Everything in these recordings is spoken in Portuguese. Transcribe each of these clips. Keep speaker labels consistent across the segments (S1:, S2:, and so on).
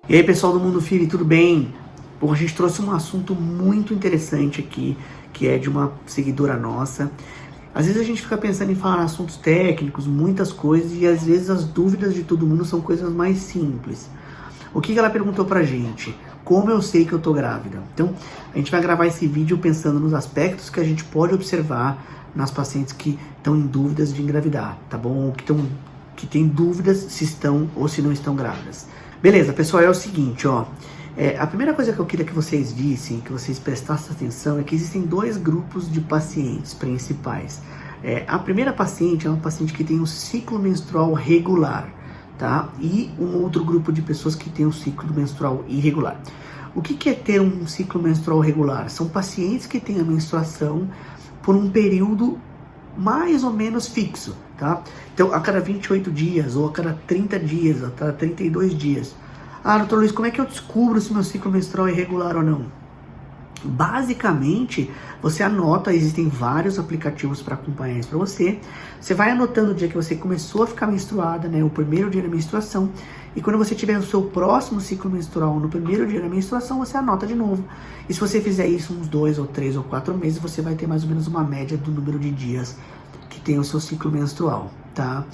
S1: E aí, pessoal do Mundo Fit, tudo bem? Bom, a gente trouxe um assunto muito interessante aqui, que é de uma seguidora nossa. Às vezes a gente fica pensando em falar assuntos técnicos, muitas coisas, e às vezes as dúvidas de todo mundo são coisas mais simples. O que ela perguntou pra gente? Como eu sei que eu tô grávida? Então, a gente vai gravar esse vídeo pensando nos aspectos que a gente pode observar nas pacientes que estão em dúvidas de engravidar, tá bom? Ou que têm dúvidas se estão ou se não estão grávidas. Beleza, pessoal, é o seguinte, ó. A primeira coisa que eu queria que vocês vissem, que vocês prestassem atenção, é que existem dois grupos de pacientes principais. A primeira paciente é uma paciente que tem um ciclo menstrual regular, tá? E um outro grupo de pessoas que tem um ciclo menstrual irregular. O que é ter um ciclo menstrual regular? São pacientes que têm a menstruação por um período mais ou menos fixo, tá? Então, a cada 28 dias, ou a cada 30 dias, a cada 32 dias. Ah, doutor Luiz, como é que eu descubro se meu ciclo menstrual é irregular ou não? Basicamente, você anota, existem vários aplicativos para acompanhar isso para você. Você vai anotando o dia que você começou a ficar menstruada, né? O primeiro dia da menstruação. E quando você tiver o seu próximo ciclo menstrual no primeiro dia da menstruação, você anota de novo. E se você fizer isso uns 2 ou 3 ou 4 meses, você vai ter mais ou menos uma média do número de dias que tem o seu ciclo menstrual, tá?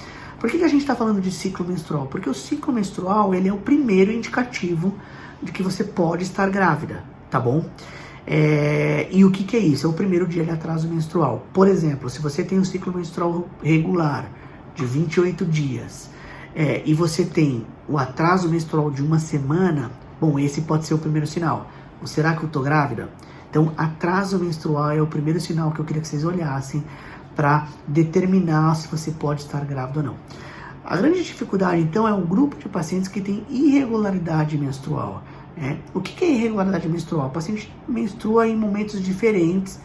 S1: Por que a gente está falando de ciclo menstrual? Porque o ciclo menstrual, ele é o primeiro indicativo de que você pode estar grávida, tá bom? E o que é isso? É o primeiro dia de atraso menstrual. Por exemplo, se você tem um ciclo menstrual regular de 28 dias e você tem o atraso menstrual de uma semana, bom, esse pode ser o primeiro sinal. Será que eu tô grávida? Então, atraso menstrual é o primeiro sinal que eu queria que vocês olhassem para determinar se você pode estar grávida ou não. A grande dificuldade, então, é um grupo de pacientes que tem irregularidade menstrual. O que é irregularidade menstrual? O paciente menstrua em momentos diferentes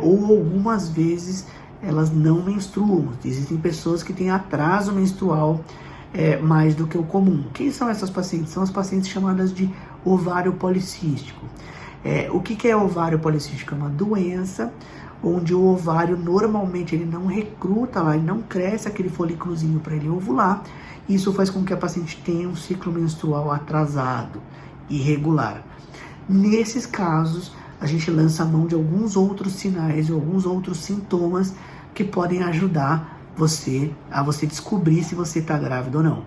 S1: ou algumas vezes elas não menstruam. Existem pessoas que têm atraso menstrual mais do que o comum. Quem são essas pacientes? São as pacientes chamadas de ovário policístico. O que é ovário policístico? É uma doença onde o ovário normalmente ele não recruta lá, ele não cresce aquele folículozinho para ele ovular. Isso faz com que a paciente tenha um ciclo menstrual atrasado, irregular. Nesses casos, a gente lança a mão de alguns outros sinais e alguns outros sintomas que podem ajudar você a descobrir se você está grávida ou não.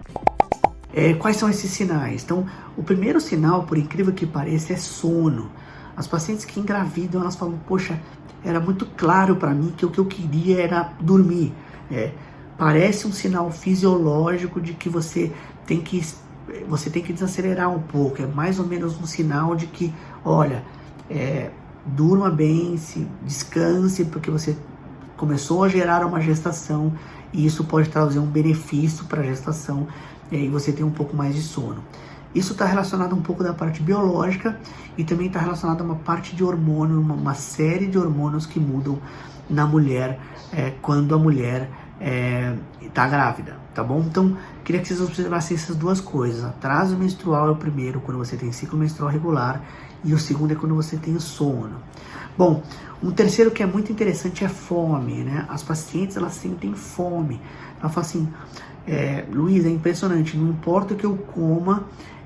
S1: Quais são esses sinais? Então, o primeiro sinal, por incrível que pareça, é sono. As pacientes que engravidam, elas falam, poxa, era muito claro para mim que o que eu queria era dormir. Parece um sinal fisiológico de que você tem que desacelerar um pouco. É mais ou menos um sinal de que, olha, durma bem, descanse, porque você começou a gerar uma gestação e isso pode trazer um benefício para a gestação e você tem um pouco mais de sono. Isso está relacionado um pouco da parte biológica e também está relacionado a uma parte de hormônio, uma série de hormônios que mudam na mulher quando a mulher está grávida, tá bom? Então, queria que vocês observassem essas duas coisas. Atraso menstrual é o primeiro, quando você tem ciclo menstrual regular, e o segundo é quando você tem sono. Bom, um terceiro que é muito interessante é fome, né? As pacientes, elas sentem fome. Ela fala assim, Luiz, é impressionante, não importa o que eu coma,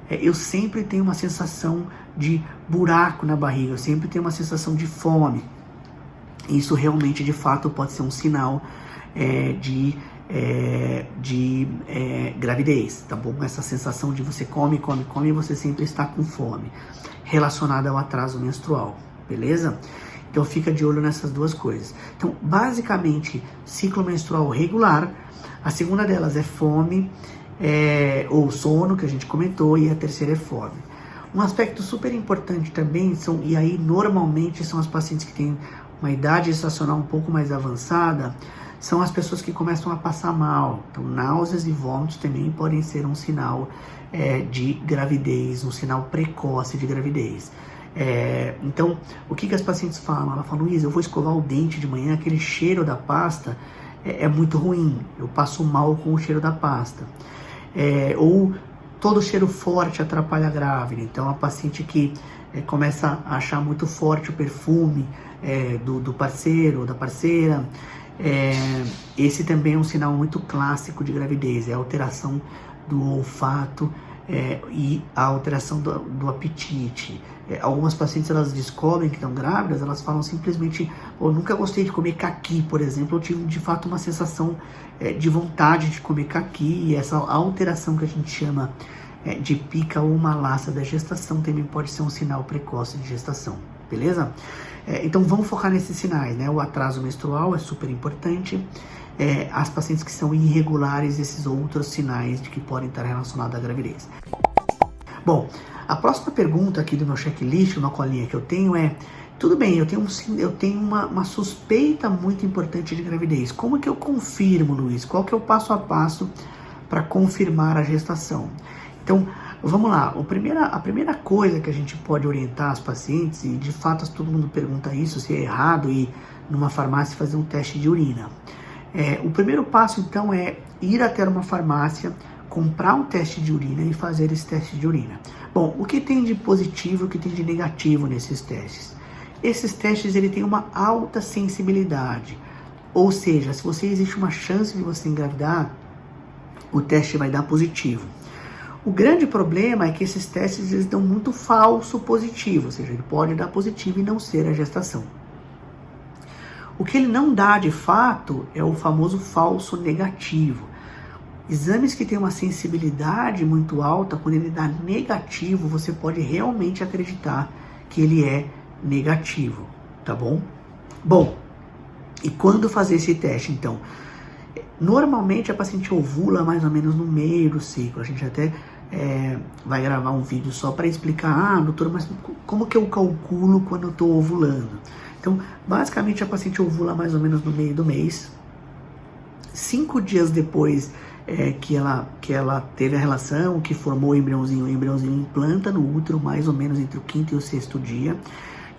S1: eu sempre tenho uma sensação de buraco na barriga, eu sempre tenho uma sensação de fome. Isso realmente, de fato, pode ser um sinal de gravidez, tá bom? Essa sensação de você come e você sempre está com fome, relacionada ao atraso menstrual, beleza? Então fica de olho nessas duas coisas. Então, basicamente, ciclo menstrual regular, a segunda delas é fome, ou sono, que a gente comentou, e a terceira é fome. Um aspecto super importante também e aí normalmente são as pacientes que têm uma idade gestacional um pouco mais avançada, são as pessoas que começam a passar mal. Então, náuseas e vômitos também podem ser um sinal de gravidez, um sinal precoce de gravidez. Então, o que as pacientes falam? Ela fala, Luiz, eu vou escovar o dente de manhã, aquele cheiro da pasta é muito ruim, eu passo mal com o cheiro da pasta. Ou todo cheiro forte atrapalha a grávida. Então, a paciente que começa a achar muito forte o perfume do parceiro ou da parceira, esse também é um sinal muito clássico de gravidez, é a alteração do olfato e a alteração do apetite. Algumas pacientes, elas descobrem que estão grávidas, elas falam simplesmente, eu nunca gostei de comer caqui, por exemplo, eu tive de fato uma sensação de vontade de comer caqui, e essa alteração que a gente chama de pica ou malácia da gestação também pode ser um sinal precoce de gestação, beleza? Então vamos focar nesses sinais, né? O atraso menstrual é super importante, as pacientes que são irregulares, esses outros sinais de que podem estar relacionados à gravidez. Bom, a próxima pergunta aqui do meu checklist, uma colinha que eu tenho tudo bem, eu tenho uma suspeita muito importante de gravidez. Como que eu confirmo, Luiz? Qual que é o passo a passo para confirmar a gestação? Então, vamos lá. A primeira coisa que a gente pode orientar as pacientes, e de fato todo mundo pergunta isso, se é errado ir numa farmácia fazer um teste de urina. O primeiro passo, então, é ir até uma farmácia, comprar um teste de urina e fazer esse teste de urina. Bom, o que tem de positivo e o que tem de negativo nesses testes? Esses testes, ele tem uma alta sensibilidade, ou seja, se existe uma chance de você engravidar, o teste vai dar positivo. O grande problema é que esses testes, eles dão muito falso positivo, ou seja, ele pode dar positivo e não ser a gestação. O que ele não dá de fato é o famoso falso negativo. Exames que têm uma sensibilidade muito alta, quando ele dá negativo, você pode realmente acreditar que ele é negativo, tá bom? Bom, e quando fazer esse teste, então? Normalmente a paciente ovula mais ou menos no meio do ciclo. A gente até vai gravar um vídeo só para explicar, doutor, mas como que eu calculo quando eu estou ovulando? Então, basicamente a paciente ovula mais ou menos no meio do mês. 5 dias depois que ela teve a relação, que formou o embriãozinho implanta no útero mais ou menos entre o 5º e o 6º dia.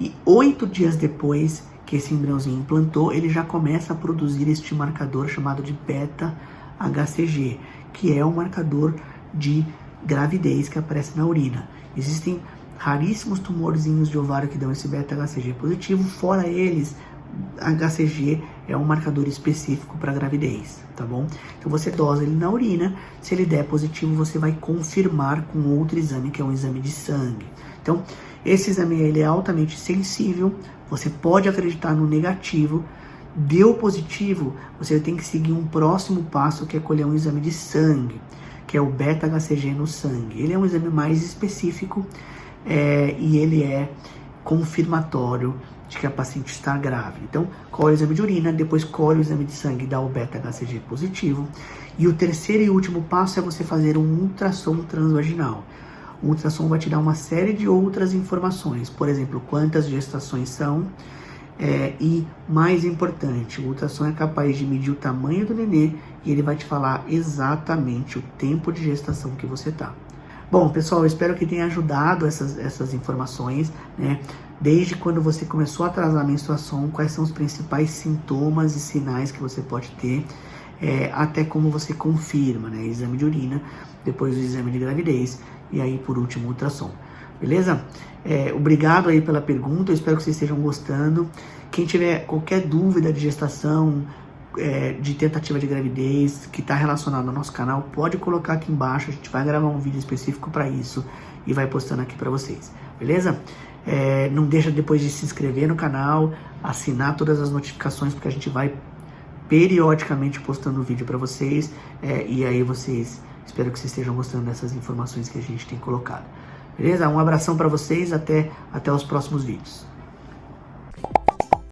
S1: E 8 dias depois que esse embriãozinho implantou, ele já começa a produzir este marcador chamado de beta-HCG, que é um marcador de gravidez que aparece na urina. Existem raríssimos tumorzinhos de ovário que dão esse beta-HCG positivo, fora eles, HCG é um marcador específico para gravidez, tá bom? Então você dosa ele na urina, se ele der positivo, você vai confirmar com outro exame, que é um exame de sangue. Então, esse exame ele é altamente sensível, você pode acreditar no negativo. Deu positivo, você tem que seguir um próximo passo, que é colher um exame de sangue, que é o beta-HCG no sangue. Ele é um exame mais específico e ele é confirmatório de que a paciente está grávida. Então, colhe o exame de urina, depois colhe o exame de sangue e dá o beta-HCG positivo. E o terceiro e último passo é você fazer um ultrassom transvaginal. O ultrassom vai te dar uma série de outras informações, por exemplo, quantas gestações são, e mais importante, o ultrassom é capaz de medir o tamanho do nenê e ele vai te falar exatamente o tempo de gestação que você está. Bom, pessoal, eu espero que tenha ajudado essas informações, né? Desde quando você começou a atrasar a menstruação, quais são os principais sintomas e sinais que você pode ter, até como você confirma, né? Exame de urina, depois o exame de gravidez e aí por último o ultrassom. Beleza? Obrigado aí pela pergunta, eu espero que vocês estejam gostando. Quem tiver qualquer dúvida de gestação, de tentativa de gravidez, que está relacionado ao nosso canal, pode colocar aqui embaixo, a gente vai gravar um vídeo específico para isso e vai postando aqui para vocês, beleza? Não deixa depois de se inscrever no canal, assinar todas as notificações, porque a gente vai periodicamente postando vídeo para vocês, e aí espero que vocês estejam gostando dessas informações que a gente tem colocado. Beleza? Um abração para vocês, até os próximos vídeos.